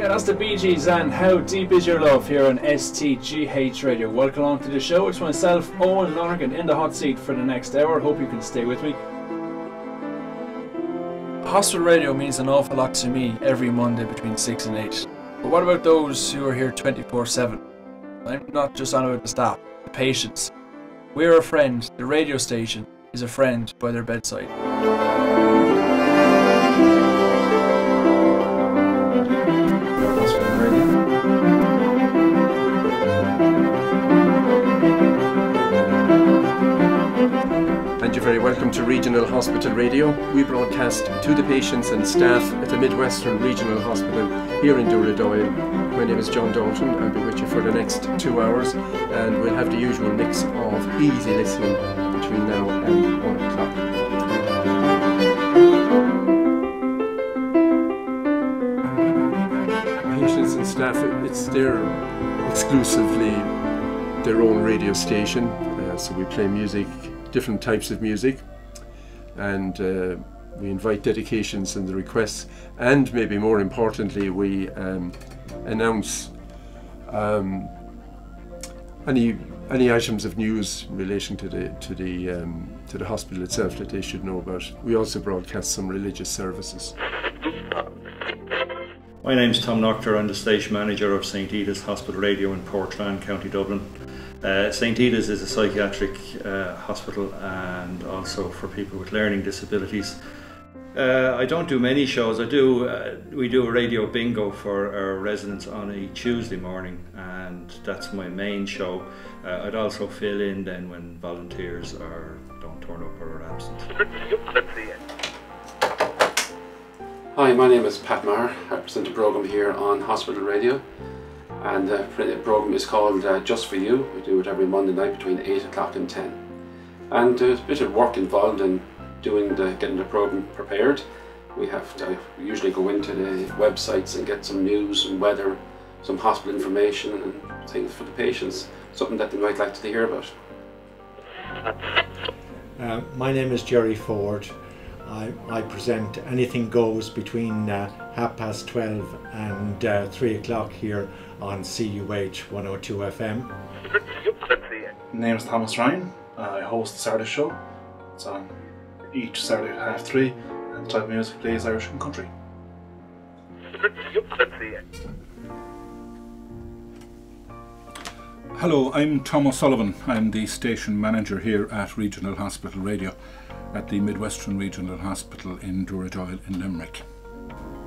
Yeah, that's the Bee Gees and How Deep Is Your Love here on STGH Radio. Welcome on to the show. It's myself, Owen Lonergan, in the hot seat for the next hour. Hope you can stay with me. Hospital radio means an awful lot to me every Monday between 6 and 8. But what about those who are here 24/7? I'm not just on about the staff, the patients. We're a friend. The radio station is a friend by their bedside. And you're very welcome to Regional Hospital Radio. We broadcast to the patients and staff at the Midwestern Regional Hospital here in Dooradoyle. My name is John Dalton. I'll be with you for the next 2 hours, and we'll have the usual mix of easy listening between now and 1 o'clock. Patients and staff, it's exclusively their own radio station, so we play music, different types of music, and we invite dedications and the requests, and maybe more importantly we announce any items of news in relation to the hospital itself that they should know about. We also broadcast some religious services. My name's Tom Noctor. I'm the station manager of St Edith's Hospital Radio in Portrane, County Dublin. St Edith's is a psychiatric hospital and also for people with learning disabilities. I don't do many shows. We do a radio bingo for our residents on a Tuesday morning, and that's my main show. I'd also fill in then when volunteers don't turn up or are absent. Hi, my name is Pat Maher. I present a programme here on Hospital Radio, and the programme is called Just For You. We do it every Monday night between 8 o'clock and 10. And there's a bit of work involved in getting the programme prepared. We usually go into the websites and get some news and weather, some hospital information and things for the patients, something that they might like to hear about. My name is Jerry Ford. I present Anything Goes between 12:30 and 3 o'clock here on CUH 102 FM. My name is Thomas Ryan. I host the Saturday show. It's on each Saturday at 3:30, and the type of music plays Irish and country. Hello, I'm Tom O'Sullivan. I'm the station manager here at Regional Hospital Radio at the Midwestern Regional Hospital in Dooradoyle in Limerick.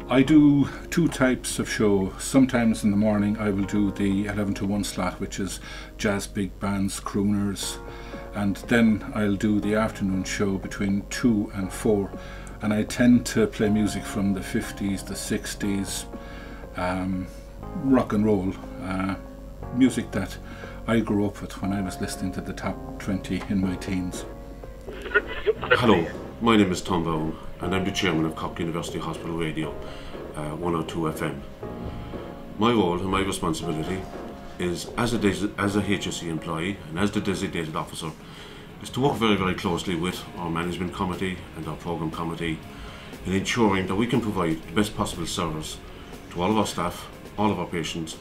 I do two types of show. Sometimes in the morning I will do the 11 to 1 slot, which is jazz, big bands, crooners, and then I'll do the afternoon show between 2 and 4, and I tend to play music from the 50s, the 60s, rock and roll, music that I grew up with when I was listening to the top 20 in my teens. Hello, my name is Tom Bowen and I'm the chairman of Cork University Hospital Radio, 102 FM. My role and my responsibility is, as a HSE employee and as the designated officer, is to work very, very closely with our management committee and our programme committee in ensuring that we can provide the best possible service to all of our staff, all of our patients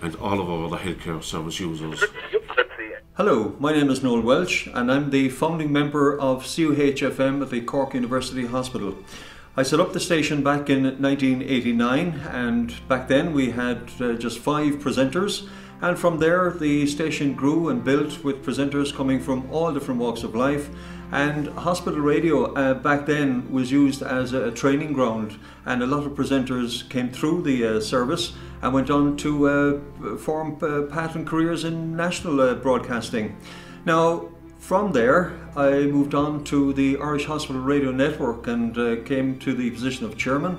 and all of our other healthcare service users. Hello, my name is Noel Welch and I'm the founding member of CUH-FM at the Cork University Hospital. I set up the station back in 1989, and back then we had just 5 presenters, and from there the station grew and built with presenters coming from all different walks of life. And hospital radio back then was used as a training ground, and a lot of presenters came through the service and went on to form patent careers in national broadcasting. Now from there I moved on to the Irish Hospital Radio Network and came to the position of chairman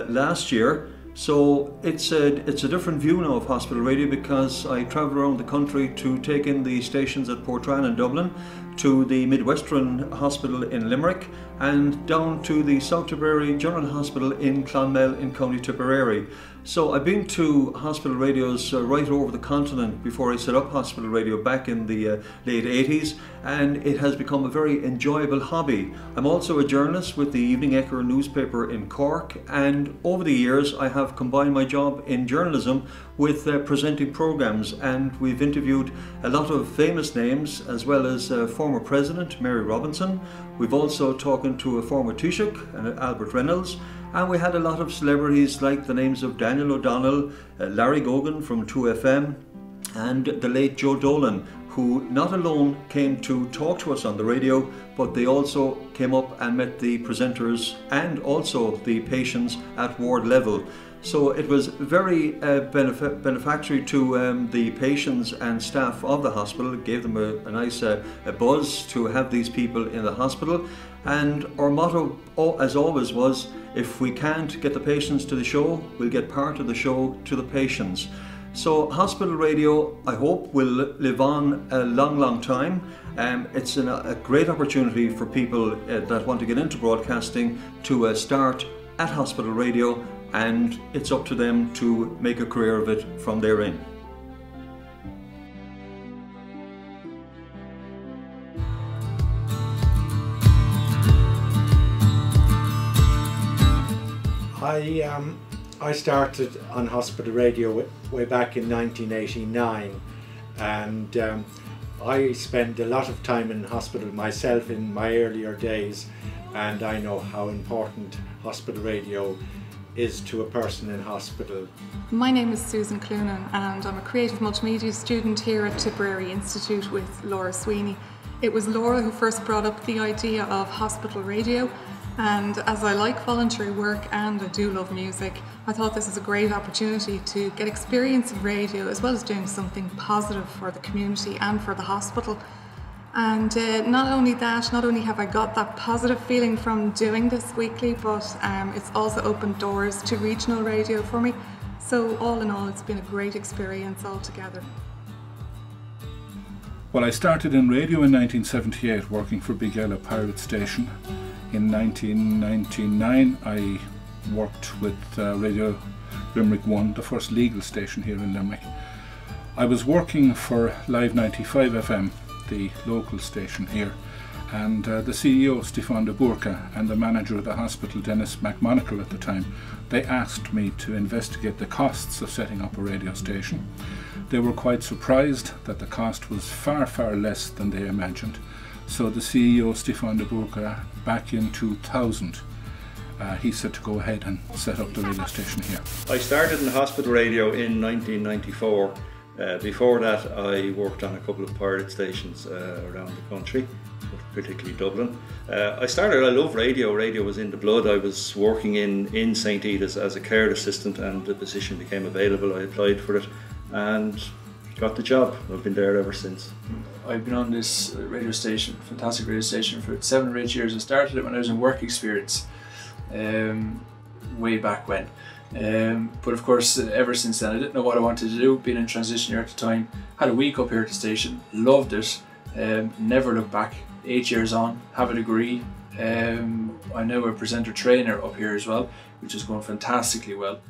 last year. So it's a different view now of hospital radio, because I travel around the country to take in the stations at Portrane and Dublin, to the Midwestern Hospital in Limerick, and down to the South Tipperary General Hospital in Clonmel in County Tipperary. So I've been to hospital radios right over the continent before I set up hospital radio back in the late 80s, and it has become a very enjoyable hobby. I'm also a journalist with the Evening Echo newspaper in Cork, and over the years I have combined my job in journalism with presenting programs, and we've interviewed a lot of famous names as well as former President Mary Robinson. We've also talked to a former Taoiseach, Albert Reynolds, and we had a lot of celebrities like the names of Daniel O'Donnell, Larry Gogan from 2FM, and the late Joe Dolan, who not alone came to talk to us on the radio, but they also came up and met the presenters and also the patients at ward level. So it was very benefactory to the patients and staff of the hospital. It gave them a nice a buzz to have these people in the hospital. And our motto, as always, was if we can't get the patients to the show, we'll get part of the show to the patients. So hospital radio, I hope, will live on a long time. It's a great opportunity for people that want to get into broadcasting to start at hospital radio, and it's up to them to make a career of it from therein. I started on hospital radio way back in 1989, and I spent a lot of time in hospital myself in my earlier days, and I know how important hospital radio is to a person in hospital. My name is Susan Cloonan, and I'm a creative multimedia student here at Tipperary Institute with Laura Sweeney. It was Laura who first brought up the idea of hospital radio, and as I like voluntary work and I do love music, I thought this is a great opportunity to get experience of radio as well as doing something positive for the community and for the hospital. And not only have I got that positive feeling from doing this weekly, but it's also opened doors to regional radio for me. So all in all, it's been a great experience altogether. Well, I started in radio in 1978 working for Big Yellow Pirate Station. In 1999 I worked with Radio Limerick 1, the first legal station here in Limerick. I was working for Live 95 FM, the local station here, and the CEO, Stefan de Burka, and the manager of the hospital, Dennis McMonagle at the time, they asked me to investigate the costs of setting up a radio station. They were quite surprised that the cost was far less than they imagined. So the CEO, Stefan de Burka, back in 2000, he said to go ahead and set up the radio station here. I started in hospital radio in 1994. Before that I worked on a couple of pirate stations around the country, particularly Dublin. I love radio. Radio was in the blood. I was working in St. Edith's as a care assistant, and the position became available. I applied for it and got the job. I've been there ever since. I've been on this radio station, fantastic radio station, for 7 or 8 years. I started it when I was in work experience, way back when. But of course, ever since then, I didn't know what I wanted to do, being in transition year at the time. Had a week up here at the station, loved it, never looked back. 8 years on, have a degree. I'm now a presenter trainer up here as well, which is going fantastically well.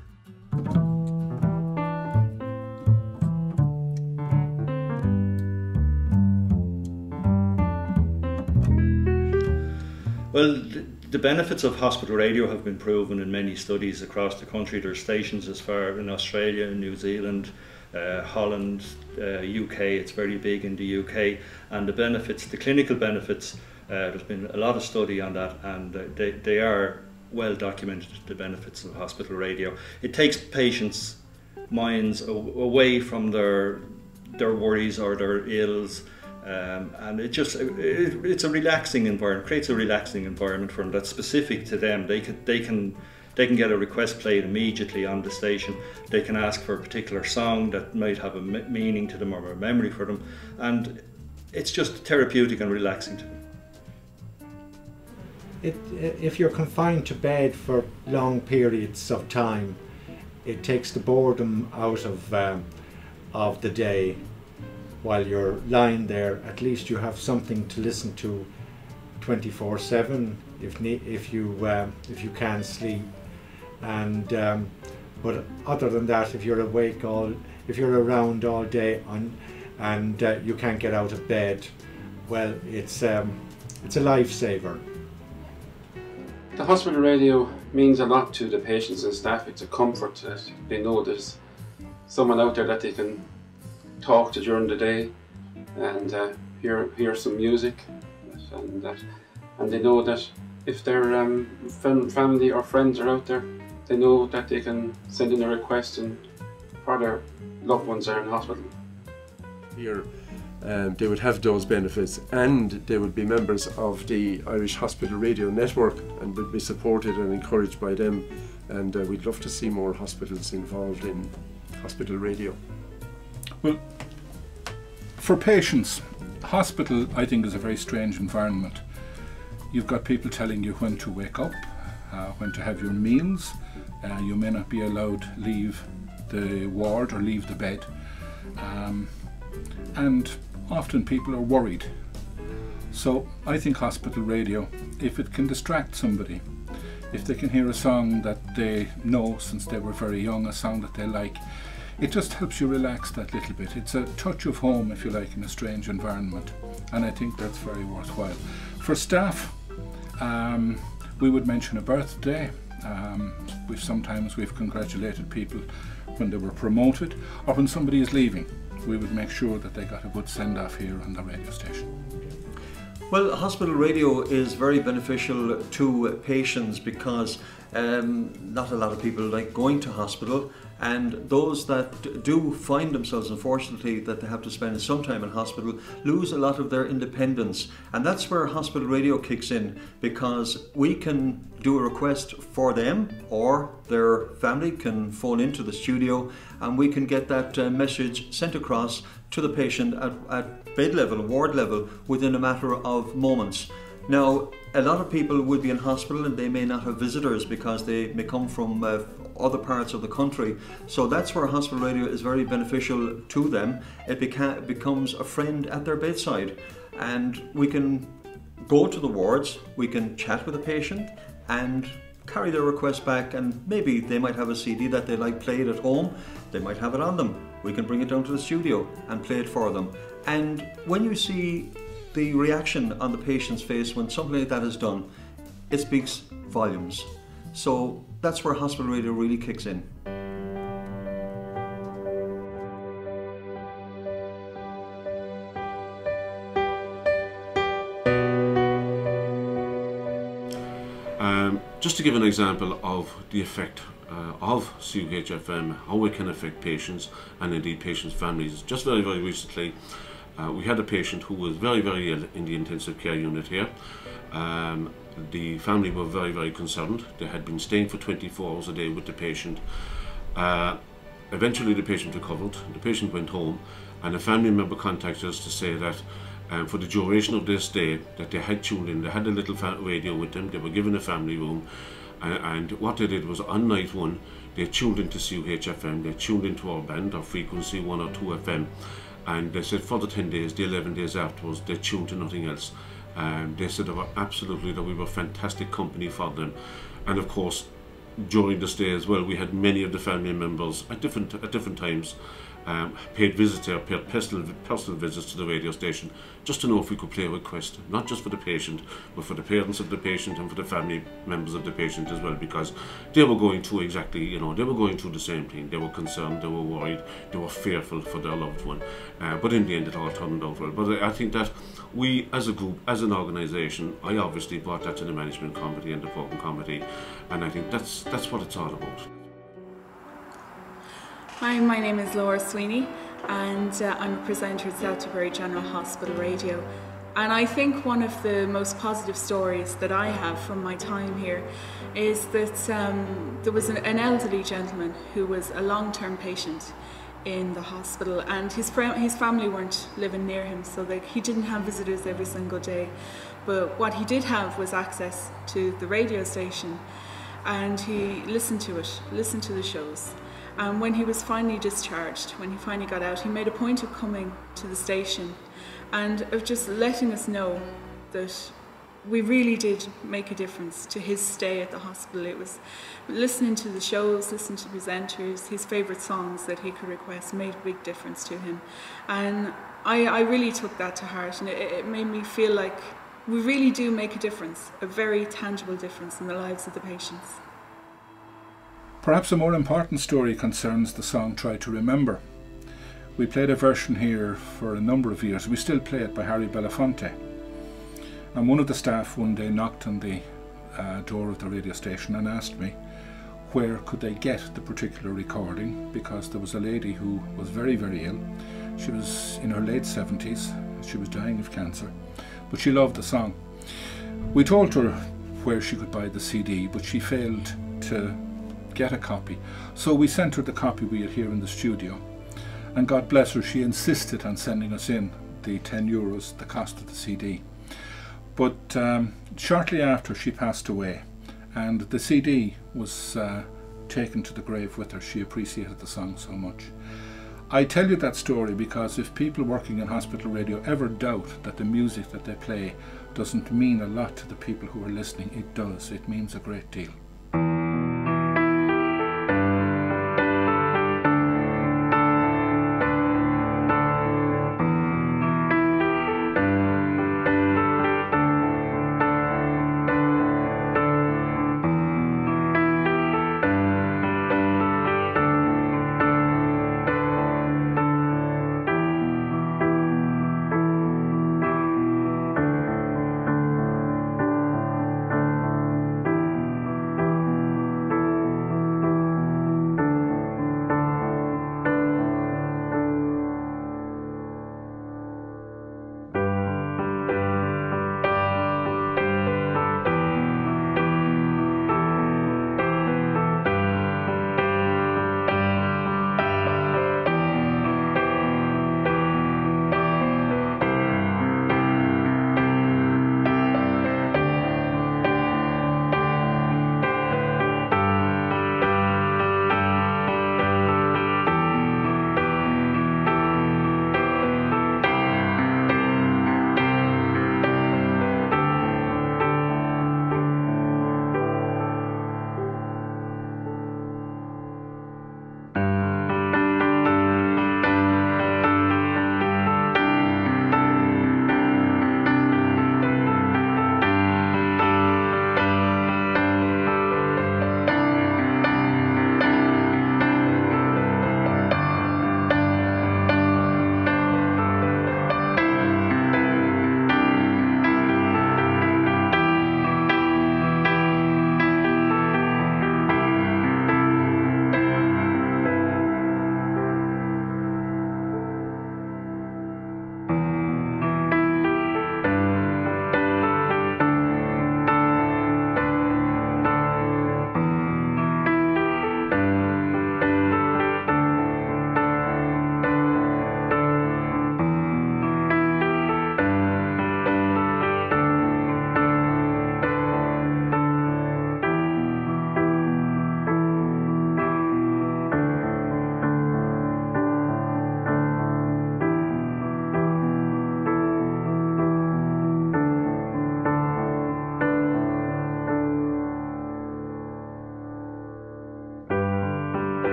Well, the benefits of hospital radio have been proven in many studies across the country. There's stations as far in Australia, New Zealand, Holland, UK. It's very big in the UK, and the benefits, the clinical benefits, there's been a lot of study on that, and they are well documented, the benefits of hospital radio. It takes patients' minds away from their worries or their ills. And it's a relaxing environment, creates a relaxing environment for them that's specific to them. They can get a request played immediately on the station. They can ask for a particular song that might have a meaning to them or a memory for them, and it's just therapeutic and relaxing to them. If you're confined to bed for long periods of time, it takes the boredom out of the day. While you're lying there, at least you have something to listen to 24/7. if you can't sleep. And but other than that, if you're if you're around all day and you can't get out of bed, well, it's a lifesaver. The hospital radio means a lot to the patients and staff. It's a comfort that they know there's someone out there that they can talk to during the day and hear some music, and they know that if their family or friends are out there, they know that they can send in a request and for their loved ones are in hospital. Here they would have those benefits, and they would be members of the Irish Hospital Radio Network and would be supported and encouraged by them, and we'd love to see more hospitals involved in hospital radio. Well, for patients, hospital I think is a very strange environment. You've got people telling you when to wake up, when to have your meals. You may not be allowed to leave the ward or leave the bed, and often people are worried. So I think hospital radio, if it can distract somebody, if they can hear a song that they know since they were very young, a song that they like, it just helps you relax that little bit. It's a touch of home, if you like, in a strange environment, and I think that's very worthwhile. For staff, we would mention a birthday. Sometimes we've congratulated people when they were promoted or when somebody is leaving. We would make sure that they got a good send-off here on the radio station. Well, hospital radio is very beneficial to patients because not a lot of people like going to hospital, and those that do find themselves, unfortunately, that they have to spend some time in hospital, lose a lot of their independence. And that's where hospital radio kicks in, because we can do a request for them, or their family can phone into the studio and we can get that message sent across to the patient at bed level, ward level, within a matter of moments. Now, a lot of people would be in hospital and they may not have visitors because they may come from other parts of the country. So that's where hospital radio is very beneficial to them. It becomes a friend at their bedside, and we can go to the wards, we can chat with the patient and carry their request back, and maybe they might have a CD that they like played at home, they might have it on them. We can bring it down to the studio and play it for them. And when you see the reaction on the patient's face when something like that is done, it speaks volumes. So that's where hospital radio really kicks in. Just to give an example of the effect of CUHFM, how it can affect patients and indeed patients' families. Just very, very recently, we had a patient who was very, very ill in the intensive care unit here. The family were very, very concerned. They had been staying for 24 hours a day with the patient. Eventually the patient recovered, the patient went home, and a family member contacted us to say that for the duration of their stay, that they had tuned in, they had a little radio with them, they were given a family room, and what they did was on night one, they tuned into CUHFM, they tuned into our band, our frequency 102 FM, and they said for the 10 days, the 11 days afterwards, they tuned to nothing else. They said that we were fantastic company for them. And of course, during the stay as well, we had many of the family members at different times paid personal visits to the radio station just to know if we could play a request, not just for the patient, but for the parents of the patient and for the family members of the patient as well, because they were going through they were going through the same thing. They were concerned, they were worried, they were fearful for their loved one. But in the end, it all turned out well. But I think that we, as a group, as an organisation, I obviously brought that to the management committee and the program committee, and I think that's what it's all about. Hi, my name is Laura Sweeney, and I'm a presenter at South Tipperary General Hospital Radio. And I think one of the most positive stories that I have from my time here is that there was an elderly gentleman who was a long-term patient in the hospital, and his family weren't living near him, so he didn't have visitors every single day. But what he did have was access to the radio station, and he listened to the shows. And when he was finally discharged, when he finally got out, he made a point of coming to the station and of just letting us know that we really did make a difference to his stay at the hospital. It was listening to the shows, listening to presenters, his favourite songs that he could request made a big difference to him. And I really took that to heart, and it made me feel like we really do make a difference, a very tangible difference in the lives of the patients. Perhaps a more important story concerns the song Try to Remember. We played a version here for a number of years. We still play it by Harry Belafonte. And one of the staff one day knocked on the door of the radio station and asked me where could they get the particular recording, because there was a lady who was very, very ill. She was in her late 70s. She was dying of cancer, but she loved the song. We told her where she could buy the CD, but she failed to get a copy. So we sent her the copy we had here in the studio. And God bless her, she insisted on sending us in the €10, the cost of the CD. But shortly after, she passed away, and the CD was taken to the grave with her. She appreciated the song so much. I tell you that story because if people working in hospital radio ever doubt that the music that they play doesn't mean a lot to the people who are listening, it does. It means a great deal.